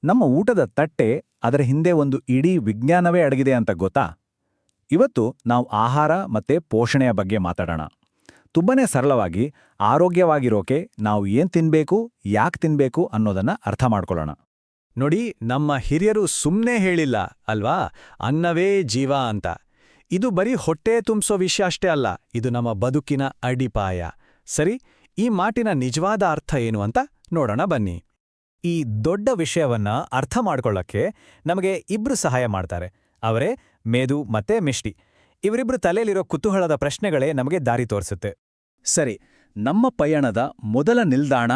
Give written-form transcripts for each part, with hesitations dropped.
ನಮ್ಮ ಊಟದ ತಟ್ಟೆ ಅದರ ಹಿಂದೆ ಒಂದು ಇಡೀ ವಿಜ್ಞಾನವೇ ಅಡಗಿದೆ ಅಂತ ಗೊತ್ತಾ? ಇವತ್ತು ನಾವು ಆಹಾರ ಮತ್ತೆ ಪೋಷಣೆಯ ಬಗ್ಗೆ ಮಾತಾಡೋಣ. ತುಂಬಾನೇ ಸರಳವಾಗಿ ಆರೋಗ್ಯವಾಗಿರೋಕೆ ನಾವು ಏನ್ ತಿನ್ಬೇಕು, ಯಾಕೆ ತಿನ್ಬೇಕು ಅನ್ನೋದನ್ನ ಅರ್ಥ ಮಾಡ್ಕೊಳ್ಳೋಣ. ನೋಡಿ, ನಮ್ಮ ಹಿರಿಯರು ಸುಮ್ನೆ ಹೇಳಿಲ್ಲ ಅಲ್ವಾ, ಅನ್ನವೇ ಜೀವ ಅಂತ. ಇದು ಬರೀ ಹೊಟ್ಟೆ ತುಂಬಿಸೋ ವಿಷಯ ಅಷ್ಟೇ ಅಲ್ಲ, ಇದು ನಮ್ಮ ಬದುಕಿನ ಅಡಿಪಾಯ. ಸರಿ, ಈ ಮಾತಿನ ನಿಜವಾದ ಅರ್ಥ ಏನು ಅಂತ ನೋಡೋಣ ಬನ್ನಿ. ಈ ದೊಡ್ಡ ವಿಷಯವನ್ನ ಅರ್ಥ ಮಾಡ್ಕೊಳ್ಳಕ್ಕೆ ನಮಗೆ ಇಬ್ರು ಸಹಾಯ ಮಾಡ್ತಾರೆ. ಅವರೇ ಮೇದು ಮತ್ತೆ ಮಿಷ್ಟಿ. ಇವರಿಬ್ರು ತಲೆಯಲ್ಲಿರೋ ಕುತೂಹಲದ ಪ್ರಶ್ನೆಗಳೇ ನಮಗೆ ದಾರಿ ತೋರಿಸುತ್ತೆ. ಸರಿ, ನಮ್ಮ ಪಯಣದ ಮೊದಲ ನಿಲ್ದಾಣ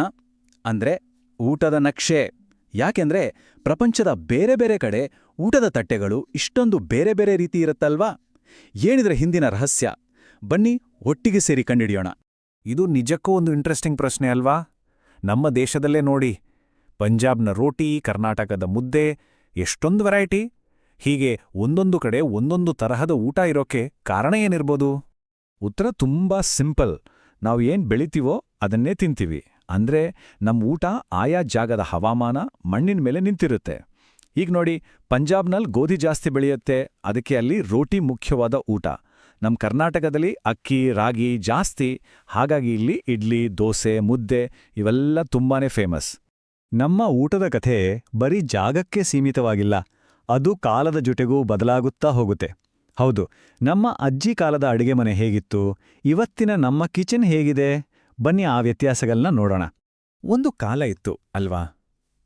ಅಂದ್ರೆ ಊಟದ ನಕ್ಷೆ. ಯಾಕೆಂದ್ರೆ ಪ್ರಪಂಚದ ಬೇರೆ ಬೇರೆ ಕಡೆ ಊಟದ ತಟ್ಟೆಗಳು ಇಷ್ಟೊಂದು ಬೇರೆ ಬೇರೆ ರೀತಿ ಇರುತ್ತಲ್ವಾ? ಏನಿದ್ರ ಹಿಂದಿನ ರಹಸ್ಯ? ಬನ್ನಿ ಒಟ್ಟಿಗೆ ಸೇರಿ ಕಂಡಿಡಿಯೋಣ. ಇದು ನಿಜಕ್ಕೂ ಒಂದು ಇಂಟ್ರೆಸ್ಟಿಂಗ್ ಪ್ರಶ್ನೆ ಅಲ್ವಾ? ನಮ್ಮ ದೇಶದಲ್ಲೇ ನೋಡಿ, ಪಂಜಾಬ್ನ ರೋಟಿ, ಕರ್ನಾಟಕದ ಮುದ್ದೆ, ಎಷ್ಟೊಂದು ವೆರೈಟಿ. ಹೀಗೆ ಒಂದೊಂದು ಕಡೆ ಒಂದೊಂದು ತರಹದ ಊಟ ಇರೋಕೆ ಕಾರಣ ಏನಿರ್ಬೋದು? ಉತ್ತರ ತುಂಬಾ ಸಿಂಪಲ್. ನಾವು ಏನ್ ಬೆಳಿತೀವೋ ಅದನ್ನೇ ತಿಂತೀವಿ. ಅಂದ್ರೆ ನಮ್ಮ ಊಟ ಆಯಾ ಜಾಗದ ಹವಾಮಾನ, ಮಣ್ಣಿನ ಮೇಲೆ ನಿಂತಿರುತ್ತೆ. ಈಗ ನೋಡಿ, ಪಂಜಾಬ್ನಲ್ಲಿ ಗೋಧಿ ಜಾಸ್ತಿ ಬೆಳೆಯುತ್ತೆ, ಅದಕ್ಕೆ ಅಲ್ಲಿ ರೋಟಿ ಮುಖ್ಯವಾದ ಊಟ. ನಮ್ಮ ಕರ್ನಾಟಕದಲ್ಲಿ ಅಕ್ಕಿ, ರಾಗಿ ಜಾಸ್ತಿ, ಹಾಗಾಗಿ ಇಲ್ಲಿ ಇಡ್ಲಿ, ದೋಸೆ, ಮುದ್ದೆ ಇವೆಲ್ಲ ತುಂಬಾನೇ ಫೇಮಸ್. ನಮ್ಮ ಊಟದ ಕಥೆ ಬರೀ ಜಾಗಕ್ಕೆ ಸೀಮಿತವಾಗಿಲ್ಲ, ಅದು ಕಾಲದ ಜೊತೆಗೂ ಬದಲಾಗುತ್ತಾ ಹೋಗುತ್ತೆ. ಹೌದು, ನಮ್ಮ ಅಜ್ಜಿ ಕಾಲದ ಅಡಿಗೆ ಮನೆ ಹೇಗಿತ್ತು, ಇವತ್ತಿನ ನಮ್ಮ ಕಿಚನ್ ಹೇಗಿದೆ, ಬನ್ನಿ ಆ ವ್ಯತ್ಯಾಸಗಳನ್ನ ನೋಡೋಣ. ಒಂದು ಕಾಲ ಇತ್ತು ಅಲ್ವಾ,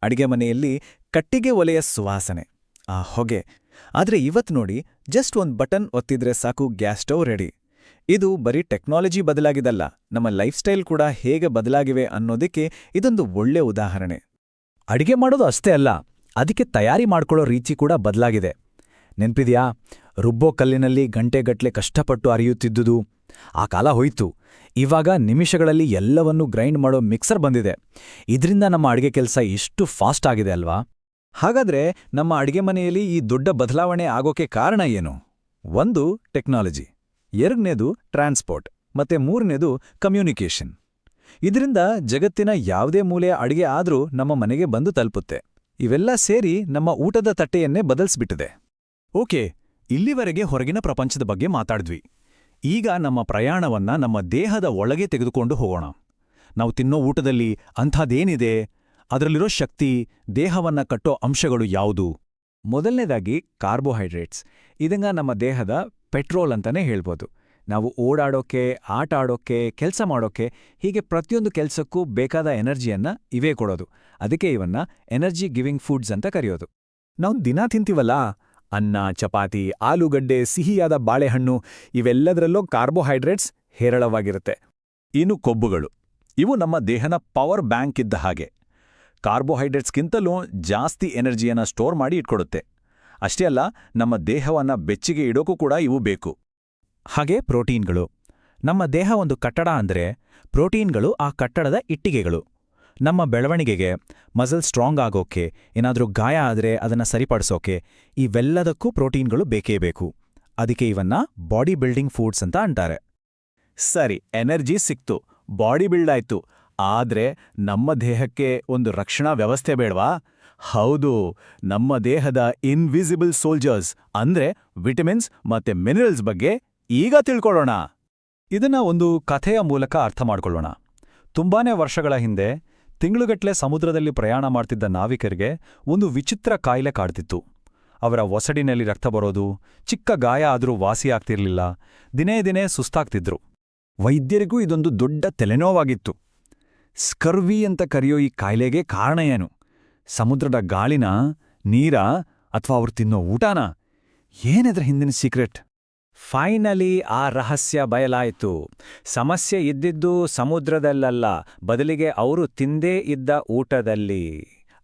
ಅಡಿಗೆ ಮನೆಯಲ್ಲಿ ಕಟ್ಟಿಗೆ ಒಲೆಯ ಸುವಾಸನೆ, ಆ ಹೊಗೆ. ಆದ್ರೆ ಇವತ್ತು ನೋಡಿ, ಜಸ್ಟ್ ಒಂದು ಬಟನ್ ಒತ್ತಿದ್ರೆ ಸಾಕು, ಗ್ಯಾಸ್ ಸ್ಟವ್ ರೆಡಿ. ಇದು ಬರೀ ಟೆಕ್ನಾಲಜಿ ಬದಲಾಗಿದಲ್ಲ, ನಮ್ಮ ಲೈಫ್ ಸ್ಟೈಲ್ ಕೂಡ ಹೇಗೆ ಬದಲಾಗಿವೆ ಅನ್ನೋದಕ್ಕೆ ಇದೊಂದು ಒಳ್ಳೆ ಉದಾಹರಣೆ. ಅಡಿಗೆ ಮಾಡೋದು ಅಷ್ಟೇ ಅಲ್ಲ, ಅದಕ್ಕೆ ತಯಾರಿ ಮಾಡ್ಕೊಳ್ಳೋ ರೀತಿ ಕೂಡ ಬದಲಾಗಿದೆ. ನೆನ್ಪಿದ್ಯಾ? ರುಬ್ಬೋ ಕಲ್ಲಿನಲ್ಲಿ ಗಂಟೆಗಟ್ಲೆ ಕಷ್ಟಪಟ್ಟು ಅರಿಯುತ್ತಿದ್ದುದು ಆ ಕಾಲ ಹೋಯ್ತು. ಇವಾಗ ನಿಮಿಷಗಳಲ್ಲಿ ಎಲ್ಲವನ್ನೂ ಗ್ರೈಂಡ್ ಮಾಡೋ ಮಿಕ್ಸರ್ ಬಂದಿದೆ. ಇದರಿಂದ ನಮ್ಮ ಅಡಿಗೆ ಕೆಲಸ ಎಷ್ಟು ಫಾಸ್ಟ್ ಆಗಿದೆ ಅಲ್ವಾ? ಹಾಗಾದ್ರೆ ನಮ್ಮ ಅಡಿಗೆ ಮನೆಯಲ್ಲಿ ಈ ದೊಡ್ಡ ಬದಲಾವಣೆ ಆಗೋಕೆ ಕಾರಣ ಏನು? ಒಂದು, ಟೆಕ್ನಾಲಜಿ. ಎರಡನೇದು ಟ್ರಾನ್ಸ್ಪೋರ್ಟ್. ಮತ್ತೆ ಮೂರನೇದು ಕಮ್ಯುನಿಕೇಷನ್. ಇದರಿಂದ ಜಗತ್ತಿನ ಯಾವುದೇ ಮೂಲೆಯ ಅಡಿಗೆ ಆದ್ರೂ ನಮ್ಮ ಮನೆಗೆ ಬಂದು ತಲುಪುತ್ತೆ. ಇವೆಲ್ಲ ಸೇರಿ ನಮ್ಮ ಊಟದ ತಟ್ಟೆಯನ್ನೇ ಬದಲಿಸ್ಬಿಟ್ಟಿದೆ. ಓಕೆ, ಇಲ್ಲಿವರೆಗೆ ಹೊರಗಿನ ಪ್ರಪಂಚದ ಬಗ್ಗೆ ಮಾತಾಡಿದ್ವಿ. ಈಗ ನಮ್ಮ ಪ್ರಯಾಣವನ್ನ ನಮ್ಮ ದೇಹದ ಒಳಗೆ ತೆಗೆದುಕೊಂಡು ಹೋಗೋಣ. ನಾವು ತಿನ್ನೋ ಊಟದಲ್ಲಿ ಅಂಥದ್ದೇನಿದೆ? ಅದರಲ್ಲಿರೋ ಶಕ್ತಿ, ದೇಹವನ್ನ ಕಟ್ಟೋ ಅಂಶಗಳು ಯಾವುದು? ಮೊದಲನೇದಾಗಿ ಕಾರ್ಬೋಹೈಡ್ರೇಟ್ಸ್. ಇದಂಗ ನಮ್ಮ ದೇಹದ ಪೆಟ್ರೋಲ್ ಅಂತಾನೆ ಹೇಳ್ಬೋದು. ನಾವು ಓಡಾಡೋಕೆ, ಆಟ ಆಡೋಕೆ, ಕೆಲಸ ಮಾಡೋಕೆ, ಹೀಗೆ ಪ್ರತಿಯೊಂದು ಕೆಲಸಕ್ಕೂ ಬೇಕಾದ ಎನರ್ಜಿಯನ್ನ ಇವೇ ಕೊಡೋದು. ಅದಕ್ಕೆ ಇವನ್ನ ಎನರ್ಜಿ ಗಿವಿಂಗ್ ಫುಡ್ಸ್ ಅಂತ ಕರೆಯೋದು. ನಾವು ದಿನ ತಿಂತೀವಲ್ಲ, ಅನ್ನ, ಚಪಾತಿ, ಆಲೂಗಡ್ಡೆ, ಸಿಹಿಯಾದ ಬಾಳೆಹಣ್ಣು, ಇವೆಲ್ಲದರಲ್ಲೂ ಕಾರ್ಬೋಹೈಡ್ರೇಟ್ಸ್ ಹೇರಳವಾಗಿರುತ್ತೆ. ಇನ್ನು ಕೊಬ್ಬುಗಳು, ಇವು ನಮ್ಮ ದೇಹನ ಪವರ್ ಬ್ಯಾಂಕ್ ಇದ್ದ ಹಾಗೆ. ಕಾರ್ಬೋಹೈಡ್ರೇಟ್ಸ್ಗಿಂತಲೂ ಜಾಸ್ತಿ ಎನರ್ಜಿಯನ್ನ ಸ್ಟೋರ್ ಮಾಡಿ ಇಟ್ಕೊಡುತ್ತೆ. ಅಷ್ಟೇ ಅಲ್ಲ, ನಮ್ಮ ದೇಹವನ್ನ ಬೆಚ್ಚಿಗೆ ಇಡೋಕೂ ಕೂಡ ಇವು ಬೇಕು. ಹಾಗೆ ಪ್ರೋಟೀನ್ಗಳು. ನಮ್ಮ ದೇಹ ಒಂದು ಕಟ್ಟಡ ಅಂದ್ರೆ ಪ್ರೋಟೀನ್ಗಳು ಆ ಕಟ್ಟಡದ ಇಟ್ಟಿಗೆಗಳು. ನಮ್ಮ ಬೆಳವಣಿಗೆಗೆ, ಮಸಲ್ ಸ್ಟ್ರಾಂಗ್ ಆಗೋಕೆ, ಏನಾದ್ರೂ ಗಾಯ ಆದ್ರೆ ಅದನ್ನ ಸರಿಪಡಿಸೋಕೆ, ಇವೆಲ್ಲದಕ್ಕೂ ಪ್ರೋಟೀನ್ಗಳು ಬೇಕೇ ಬೇಕು. ಅದಕ್ಕೆ ಇವನ್ನ ಬಾಡಿ ಬಿಲ್ಡಿಂಗ್ ಫುಡ್ಸ್ ಅಂತ ಅಂತಾರೆ. ಸರಿ, ಎನರ್ಜಿ ಸಿಕ್ತು, ಬಾಡಿ ಬಿಲ್ಡ್ ಆಯ್ತು. ಆದ್ರೆ ನಮ್ಮ ದೇಹಕ್ಕೆ ಒಂದು ರಕ್ಷಣಾ ವ್ಯವಸ್ಥೆ ಬೇಡವಾ? ಹೌದು, ನಮ್ಮ ದೇಹದ ಇನ್ವಿಸಿಬಲ್ ಸೋಲ್ಜರ್ಸ್ ಅಂದ್ರೆ ವಿಟಮಿನ್ಸ್ ಮತ್ತೆ ಮಿನರಲ್ಸ್ ಬಗ್ಗೆ ಈಗ ತಿಳ್ಕೊಳ್ಳೋಣ. ಇದನ್ನ ಒಂದು ಕಥೆಯ ಮೂಲಕ ಅರ್ಥ ಮಾಡ್ಕೊಳ್ಳೋಣ. ತುಂಬಾನೇ ವರ್ಷಗಳ ಹಿಂದೆ ತಿಂಗಳುಗಟ್ಲೆ ಸಮುದ್ರದಲ್ಲಿ ಪ್ರಯಾಣ ಮಾಡ್ತಿದ್ದ ನಾವಿಕರಿಗೆ ಒಂದು ವಿಚಿತ್ರ ಕಾಯಿಲೆ ಕಾಡ್ತಿತ್ತು. ಅವರ ಒಸಡಿನಲ್ಲಿ ರಕ್ತ ಬರೋದು, ಚಿಕ್ಕ ಗಾಯ ಆದರೂ ವಾಸಿಯಾಗ್ತಿರ್ಲಿಲ್ಲ, ದಿನೇ ದಿನೇ ಸುಸ್ತಾಗ್ತಿದ್ರು. ವೈದ್ಯರಿಗೂ ಇದೊಂದು ದೊಡ್ಡ ತಲೆನೋವಾಗಿತ್ತು. ಸ್ಕರ್ವಿ ಅಂತ ಕರೆಯೋ ಈ ಕಾಯಿಲೆಗೆ ಕಾರಣ ಏನು? ಸಮುದ್ರದ ಗಾಳಿನ, ನೀರ, ಅಥವಾ ಅವ್ರು ತಿನ್ನೋ ಊಟನ? ಏನಿದ್ರ ಹಿಂದಿನ ಸೀಕ್ರೆಟ್? ಫೈನಲಿ ಆ ರಹಸ್ಯ ಬಯಲಾಯಿತು. ಸಮಸ್ಯೆ ಇದ್ದಿದ್ದು ಸಮುದ್ರದಲ್ಲಲ್ಲ, ಬದಲಿಗೆ ಅವರು ತಿಂದೇ ಇದ್ದ ಊಟದಲ್ಲಿ.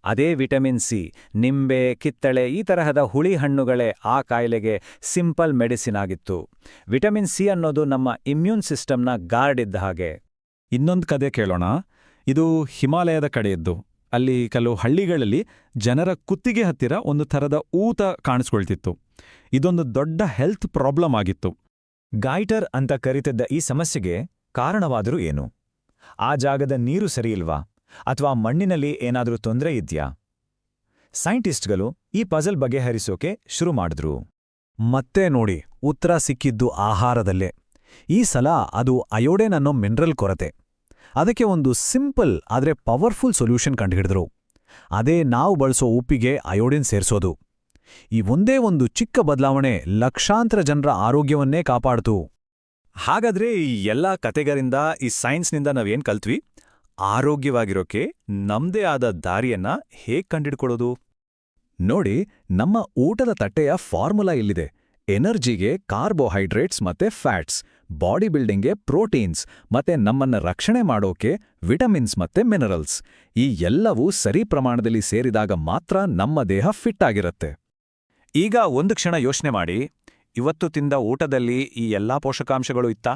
ಅದೇ ವಿಟಮಿನ್ ಸಿ, ನಿಂಬೆ, ಕಿತ್ತಳೆ ಈ ತರಹದ ಹುಳಿ ಹಣ್ಣುಗಳೇ ಆ ಕಾಯಿಲೆಗೆ ಸಿಂಪಲ್ ಮೆಡಿಸಿನ್ ಆಗಿತ್ತು. ವಿಟಮಿನ್ ಸಿ ಅನ್ನೋದು ನಮ್ಮ ಇಮ್ಯೂನ್ ಸಿಸ್ಟಮ್ನ ಗಾರ್ಡ್ ಇದ್ದ ಹಾಗೆ. ಇನ್ನೊಂದು ಕತೆ ಕೇಳೋಣ. ಇದು ಹಿಮಾಲಯದ ಕಡೆಯದ್ದು. ಅಲ್ಲಿ ಕೆಲವು ಹಳ್ಳಿಗಳಲ್ಲಿ ಜನರ ಕುತ್ತಿಗೆ ಹತ್ತಿರ ಒಂದು ಥರದ ಊತ ಕಾಣಿಸ್ಕೊಳ್ತಿತ್ತು. ಇದೊಂದು ದೊಡ್ಡ ಹೆಲ್ತ್ ಪ್ರಾಬ್ಲಮ್ ಆಗಿತ್ತು. ಗೈಟರ್ ಅಂತ ಕರೀತಿದ್ದ ಈ ಸಮಸ್ಯೆಗೆ ಕಾರಣವಾದರೂ ಏನು? ಆ ಜಾಗದ ನೀರು ಸರಿಯಿಲ್ವಾ? ಅಥವಾ ಮಣ್ಣಿನಲ್ಲಿ ಏನಾದರೂ ತೊಂದರೆ ಇದ್ಯಾ? ಸೈಂಟಿಸ್ಟ್ಗಳು ಈ ಪಜಲ್ ಬಗೆಹರಿಸೋಕೆ ಶುರು ಮಾಡಿದ್ರು. ಮತ್ತೆ ನೋಡಿ, ಉತ್ತರ ಸಿಕ್ಕಿದ್ದು ಆಹಾರದಲ್ಲೇ. ಈ ಸಲ ಅದು ಅಯೋಡೇನ್ ಅನ್ನೋ ಮಿನರಲ್ ಕೊರತೆ. ಅದಕ್ಕೆ ಒಂದು ಸಿಂಪಲ್ ಆದ್ರೆ ಪವರ್ಫುಲ್ ಸೊಲ್ಯೂಷನ್ ಕಂಡುಹಿಡಿದ್ರು. ಅದೇ ನಾವು ಬಳಸೋ ಉಪ್ಪಿಗೆ ಅಯೋಡಿನ್ ಸೇರ್ಸೋದು. ಈ ಒಂದೇ ಒಂದು ಚಿಕ್ಕ ಬದಲಾವಣೆ ಲಕ್ಷಾಂತರ ಜನರ ಆರೋಗ್ಯವನ್ನೇ ಕಾಪಾಡ್ತು. ಹಾಗಾದ್ರೆ ಈ ಎಲ್ಲ ಕತೆಗಳಿಂದ, ಈ ಸೈನ್ಸ್ನಿಂದ ನಾವೇನ್ ಕಲ್ತ್ವಿ? ಆರೋಗ್ಯವಾಗಿರೋಕೆ ನಮ್ದೇ ಆದ ದಾರಿಯನ್ನ ಹೇಗ್ ಕಂಡಿಡ್ಕೊಳ್ಳೋದು? ನೋಡಿ, ನಮ್ಮ ಊಟದ ತಟ್ಟೆಯ ಫಾರ್ಮುಲಾ ಇಲ್ಲಿದೆ. ಎನರ್ಜಿಗೆ ಕಾರ್ಬೋಹೈಡ್ರೇಟ್ಸ್ ಮತ್ತೆ ಫ್ಯಾಟ್ಸ್, ಬಾಡಿ ಬಿಲ್ಡಿಂಗ್ಗೆ ಪ್ರೋಟೀನ್ಸ್, ಮತ್ತೆ ನಮ್ಮನ್ನ ರಕ್ಷಣೆ ಮಾಡೋಕೆ ವಿಟಮಿನ್ಸ್ ಮತ್ತೆ ಮಿನರಲ್ಸ್. ಈ ಎಲ್ಲವೂ ಸರಿ ಪ್ರಮಾಣದಲ್ಲಿ ಸೇರಿದಾಗ ಮಾತ್ರ ನಮ್ಮ ದೇಹ ಫಿಟ್ ಆಗಿರುತ್ತೆ. ಈಗ ಒಂದು ಕ್ಷಣ ಯೋಚನೆ ಮಾಡಿ, ಇವತ್ತು ತಿಂದ ಊಟದಲ್ಲಿ ಈ ಎಲ್ಲಾ ಪೋಷಕಾಂಶಗಳು ಇತ್ತಾ?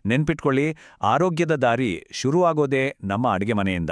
ನೆನ್ಪಿಟ್ಕೊಳ್ಳಿ, ಆರೋಗ್ಯದ ದಾರಿ ಶುರುವಾಗೋದೇ ನಮ್ಮ ಅಡಿಗೆ ಮನೆಯಿಂದ.